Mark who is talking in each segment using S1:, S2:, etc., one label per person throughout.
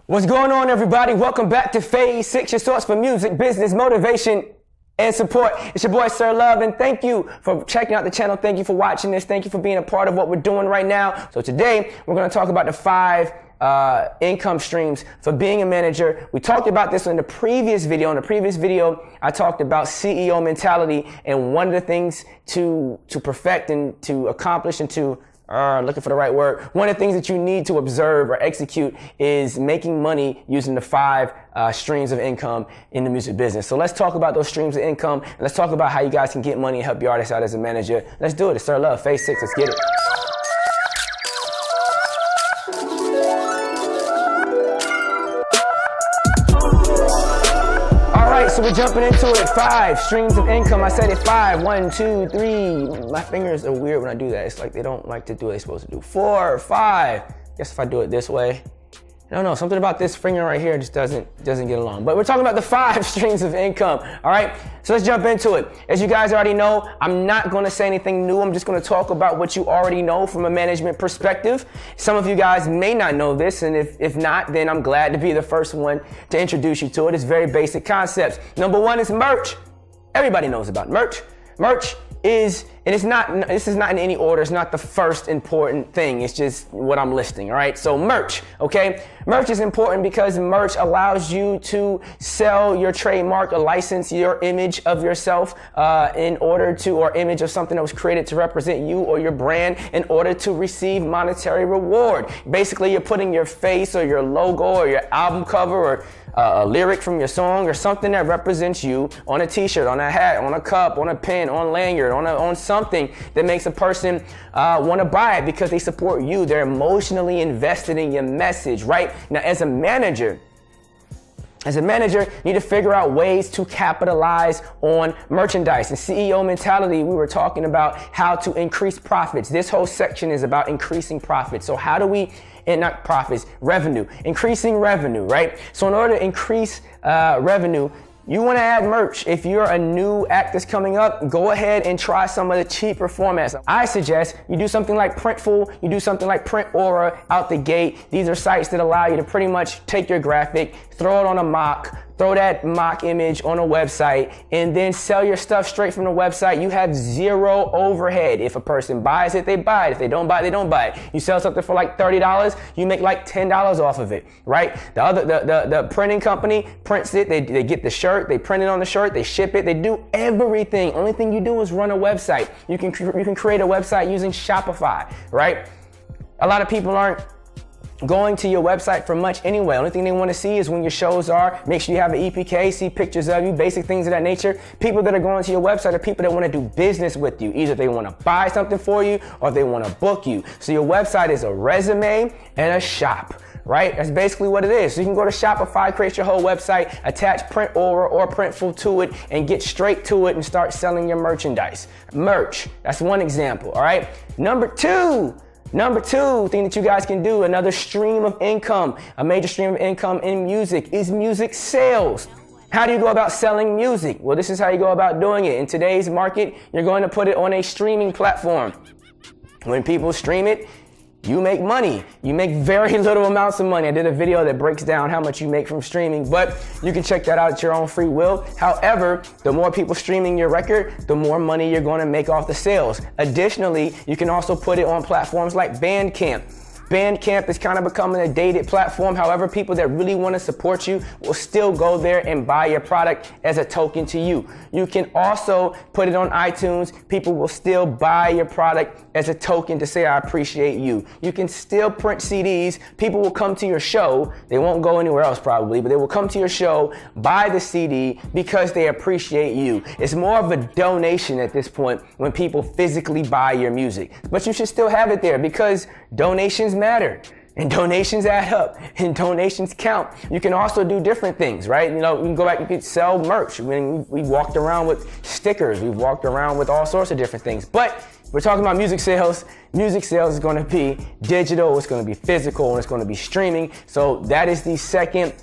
S1: What's going on, everybody? Welcome back to Phase 6, your source for music, business, motivation, and support. It's your boy, Sirr Love, and thank you for checking out the channel. Thank you for watching this. Thank you for being a part of what we're doing right now. So today, we're going to talk about the 5 income streams for being a manager. We talked about this in the previous video. In the previous video, I talked about CEO mentality, and one of the things to perfect and to accomplish and to looking for the right word. One of the things that you need to observe or execute is making money using the 5 streams of income in the music business. So let's talk about those streams of income, and let's talk about how you guys can get money and help your artists out as a manager. Let's do it. It's Sirr Love, Phase 6. Let's get it. So we're jumping into it. 5 streams of income. I said it 5. 1, 2, 3. My fingers are weird when I do that. It's like they don't like to do what they're supposed to do. 4, 5. Guess if I do it this way. I don't know, something about this finger right here just doesn't get along. But we're talking about the 5 streams of income, all right? So let's jump into it. As you guys already know, I'm not gonna say anything new. I'm just gonna talk about what you already know from a management perspective. Some of you guys may not know this, and if not, then I'm glad to be the first one to introduce you to it. It's very basic concepts. Number 1 is merch. Everybody knows about merch. Merch is, and this is not in any order, it's not the first important thing, it's just what I'm listing, all right? So merch, okay? Merch is important because merch allows you to sell your trademark or license your image of yourself in order to, or image of something that was created to represent you or your brand in order to receive monetary reward. Basically, you're putting your face or your logo or your album cover or a lyric from your song or something that represents you on a t-shirt, on a hat, on a cup, on a pen, on lanyard, on something that makes a person want to buy it because they support you. They're emotionally invested in your message, right? Now, as a manager, you need to figure out ways to capitalize on merchandise. And CEO mentality, we were talking about how to increase profits. This whole section is about increasing profits. So how do we, and not profits, revenue, increasing revenue, right? So in order to increase revenue, you want to add merch. If you're a new act that's coming up, go ahead and try some of the cheaper formats. I suggest you do something like Printful, you do something like Print Aura out the gate. These are sites that allow you to pretty much take your graphic, throw it on a mock, throw that mock image on a website, and then sell your stuff straight from the website. You have 0 overhead. If a person buys it, they buy it. If they don't buy it, they don't buy it. You sell something for like $30, you make like $10 off of it, right? The printing company prints it, they get the shirt, they print it on the shirt, they ship it, they do everything. Only thing you do is run a website. You can create a website using Shopify, right? A lot of people aren't going to your website for much anyway. Only thing they want to see is when your shows are. Make sure you have an EPK, see pictures of you, basic things of that nature. People that are going to your website are people that want to do business with you. Either they want to buy something for you or they want to book you. So your website is a resume and a shop, right? That's basically what it is. So you can go to Shopify, create your whole website, attach Print Aura or Printful to it, and get straight to it and start selling your merchandise. Merch, that's one example, all right? Number two thing that you guys can do, another stream of income, a major stream of income in music is music sales. How do you go about selling music? Well, this is how you go about doing it. In today's market, you're going to put it on a streaming platform. When people stream it, you make money. You make very little amounts of money. I did a video that breaks down how much you make from streaming, but you can check that out at your own free will. However, the more people streaming your record, the more money you're going to make off the sales. Additionally, you can also put it on platforms like Bandcamp. Bandcamp is kind of becoming a dated platform. However, people that really want to support you will still go there and buy your product as a token to you. You can also put it on iTunes. People will still buy your product as a token to say, I appreciate you. You can still print CDs. People will come to your show. They won't go anywhere else probably, but they will come to your show, buy the CD because they appreciate you. It's more of a donation at this point when people physically buy your music. But you should still have it there because donations matter. And donations add up, and donations count. You can also do different things, right? You know, you can go back, you can sell merch. I mean, we walked around with stickers. We've walked around with all sorts of different things. But we're talking about music sales. Music sales is going to be digital, it's going to be physical, and it's going to be streaming. So that is the second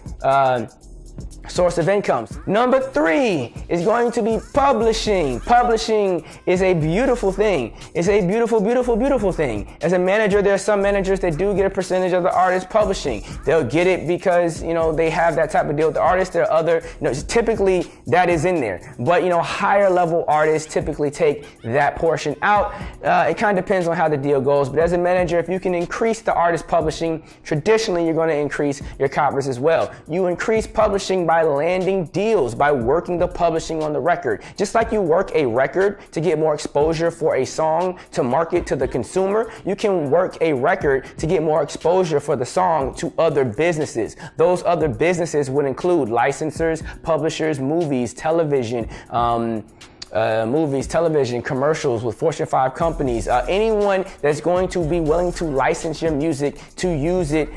S1: source of income. Number 3 is going to be publishing. Publishing is a beautiful thing. It's a beautiful, beautiful, beautiful thing. As a manager, there are some managers that do get a percentage of the artist publishing. They'll get it because, they have that type of deal with the artist. There are other, typically that is in there. But, higher level artists typically take that portion out. It kind of depends on how the deal goes. But as a manager, if you can increase the artist publishing, traditionally you're going to increase your coppers as well. You increase publishing by landing deals, by working the publishing on the record. Just like you work a record to get more exposure for a song to market to the consumer, you can work a record to get more exposure for the song to other businesses. Those other businesses would include licensors, publishers, movies, television, commercials with Fortune 5 companies, anyone that's going to be willing to license your music to use it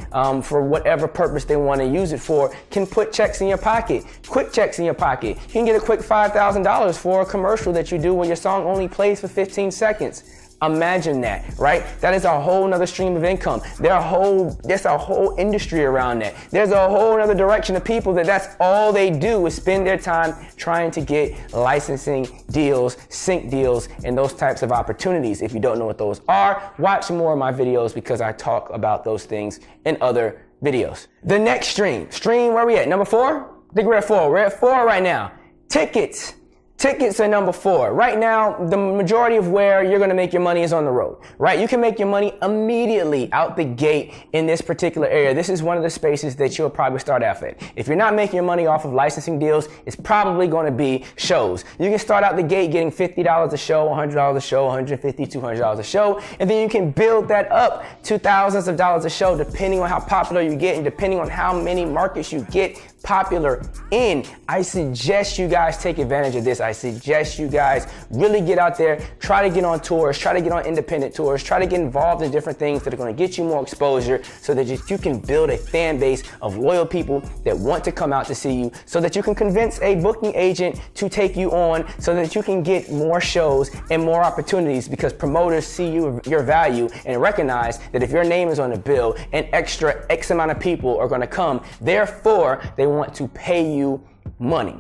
S1: for whatever purpose they want to use it for can put checks in your pocket, quick checks in your pocket. You can get a quick $5,000 for a commercial that you do when your song only plays for 15 seconds. Imagine that, right? That is a whole nother stream of income. There's a whole industry around that. There's a whole other direction of people that's all they do is spend their time trying to get licensing deals, sync deals, and those types of opportunities. If you don't know what those are, watch more of my videos because I talk about those things in other videos. The next stream, where are we at? Number 4? I think we're at 4. We're at 4 right now. Tickets. Tickets are number 4. Right now, the majority of where you're going to make your money is on the road, right? You can make your money immediately out the gate in this particular area. This is one of the spaces that you'll probably start off at. If you're not making your money off of licensing deals, it's probably going to be shows. You can start out the gate getting $50 a show, $100 a show, $150, $200 a show, and then you can build that up to thousands of dollars a show depending on how popular you get and depending on how many markets you get popular in. I suggest you guys take advantage of this. I suggest you guys really get out there, try to get on tours, try to get on independent tours, try to get involved in different things that are going to get you more exposure so that you can build a fan base of loyal people that want to come out to see you, so that you can convince a booking agent to take you on, so that you can get more shows and more opportunities, because promoters see your value and recognize that if your name is on the bill, an extra X amount of people are going to come. Therefore, they want to pay you money.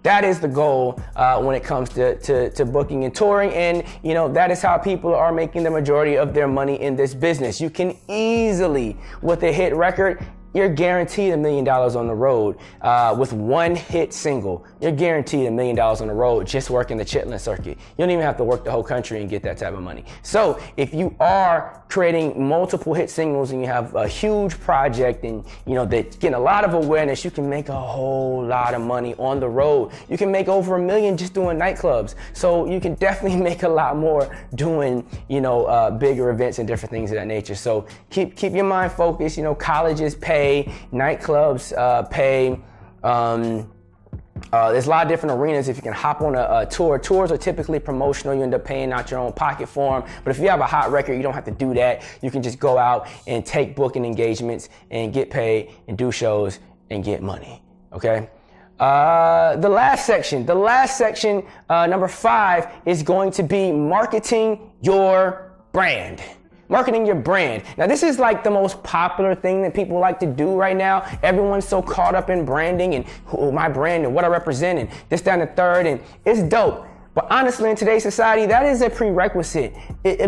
S1: That is the goal when it comes to booking and touring, and that is how people are making the majority of their money in this business. You can easily, with a hit record, you're guaranteed $1 million on the road with one hit single. You're guaranteed $1 million on the road just working the Chitlin circuit. You don't even have to work the whole country and get that type of money. So if you are creating multiple hit singles and you have a huge project and that's getting a lot of awareness, you can make a whole lot of money on the road. You can make over $1 million just doing nightclubs. So you can definitely make a lot more doing bigger events and different things of that nature. So keep your mind focused. Colleges pay, nightclubs pay. There's a lot of different arenas if you can hop on a tour. Tours are typically promotional. You end up paying out your own pocket for them. But if you have a hot record, you don't have to do that. You can just go out and take booking engagements and get paid and do shows and get money. Okay? The last section, number 5, is going to be marketing your brand. Marketing your brand. Now, this is like the most popular thing that people like to do right now. Everyone's so caught up in branding and my brand and what I represent and this, that, and the third, and it's dope. But honestly, in today's society, that is a prerequisite.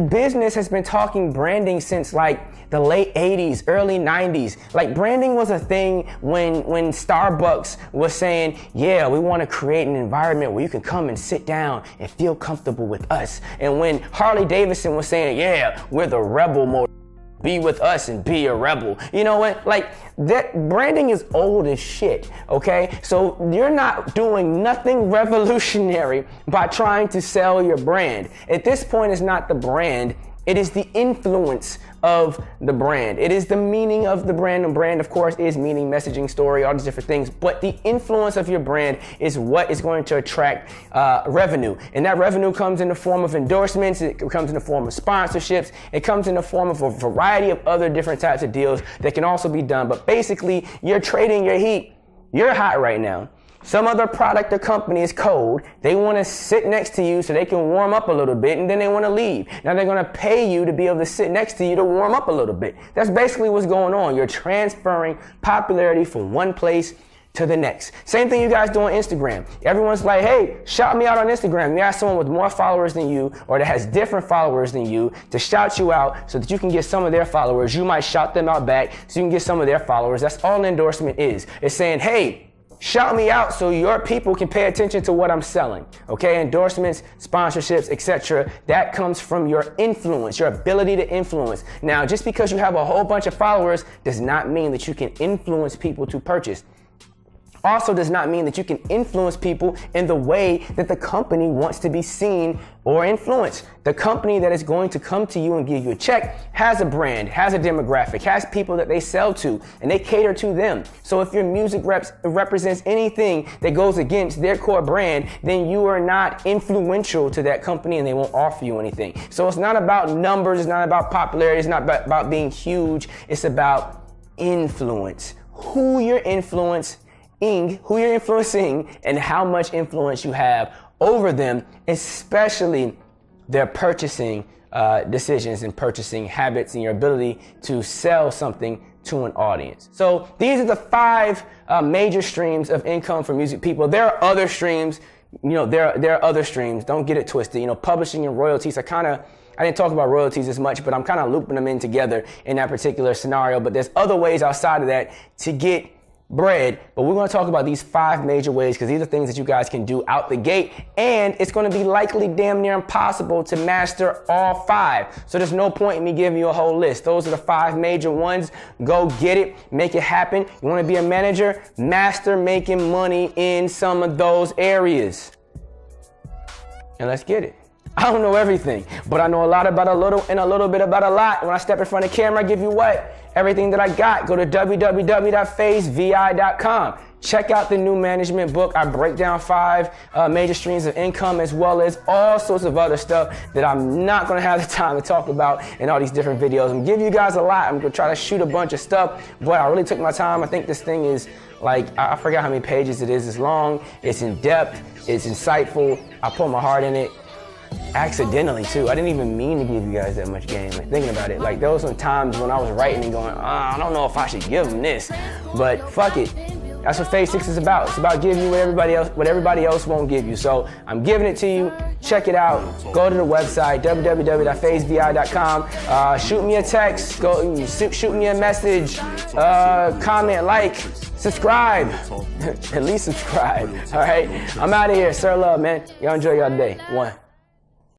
S1: Business has been talking branding since like the late 80s, early 90s. Like branding was a thing when Starbucks was saying, yeah, we want to create an environment where you can come and sit down and feel comfortable with us. And when Harley Davidson was saying, yeah, we're the rebel mode. Be with us and be a rebel. You know what? Like that branding is old as shit, okay? So you're not doing nothing revolutionary by trying to sell your brand. At this point, it's not the brand. It is the influence of the brand. It is the meaning of the brand. And brand, of course, is meaning, messaging, story, all these different things. But the influence of your brand is what is going to attract revenue. And that revenue comes in the form of endorsements. It comes in the form of sponsorships. It comes in the form of a variety of other different types of deals that can also be done. But basically, you're trading your heat. You're hot right now. Some other product or company is cold. They want to sit next to you so they can warm up a little bit, and then they want to leave. Now they're going to pay you to be able to sit next to you to warm up a little bit. That's basically what's going on. You're transferring popularity from one place to the next. Same thing you guys do on Instagram. Everyone's like, hey, shout me out on Instagram. You ask someone with more followers than you or that has different followers than you to shout you out so that you can get some of their followers. You might shout them out back so you can get some of their followers. That's all an endorsement is. It's saying, hey, shout me out so your people can pay attention to what I'm selling. Okay, endorsements, sponsorships, etc. That comes from your influence, your ability to influence. Now, just because you have a whole bunch of followers does not mean that you can influence people to purchase. Also does not mean that you can influence people in the way that the company wants to be seen or influenced. The company that is going to come to you and give you a check has a brand, has a demographic, has people that they sell to, and they cater to them. So if your music represents anything that goes against their core brand, then you are not influential to that company and they won't offer you anything. So it's not about numbers, it's not about popularity, it's not about being huge, it's about influence. Who you're influencing, and how much influence you have over them, especially their purchasing decisions and purchasing habits and your ability to sell something to an audience. So these are the 5 major streams of income for music people. There are other streams, there are other streams. Don't get it twisted. Publishing and royalties I didn't talk about royalties as much, but I'm kind of looping them in together in that particular scenario. But there's other ways outside of that to get bread, but we're going to talk about these 5 major ways because these are things that you guys can do out the gate, and it's going to be likely damn near impossible to master all 5. So there's no point in me giving you a whole list. Those are the 5 major ones. Go get it, make it happen. You want to be a manager? Master making money in some of those areas. And let's get it. I don't know everything, but I know a lot about a little and a little bit about a lot. When I step in front of the camera, I give you what? Everything that I got. Go to www.phasevi.com. Check out the new management book. I break down 5 major streams of income as well as all sorts of other stuff that I'm not going to have the time to talk about in all these different videos. I'm giving you guys a lot. I'm going to try to shoot a bunch of stuff, but I really took my time. I think this thing is I forgot how many pages it is. It's long, it's in depth, it's insightful. I put my heart in it. Accidentally too. I didn't even mean to give you guys that much game. Thinking about it, there was some times when I was writing and going, I don't know if I should give them this, but fuck it. That's what Phase 6 is about. It's about giving you what everybody else won't give you. So I'm giving it to you. Check it out. Go to the website, www.phasevi.com. Shoot me a text. Go shoot me a message. Comment, like, subscribe. At least subscribe. All right. I'm out of here. Sirr Love, man. Y'all enjoy your day. 1.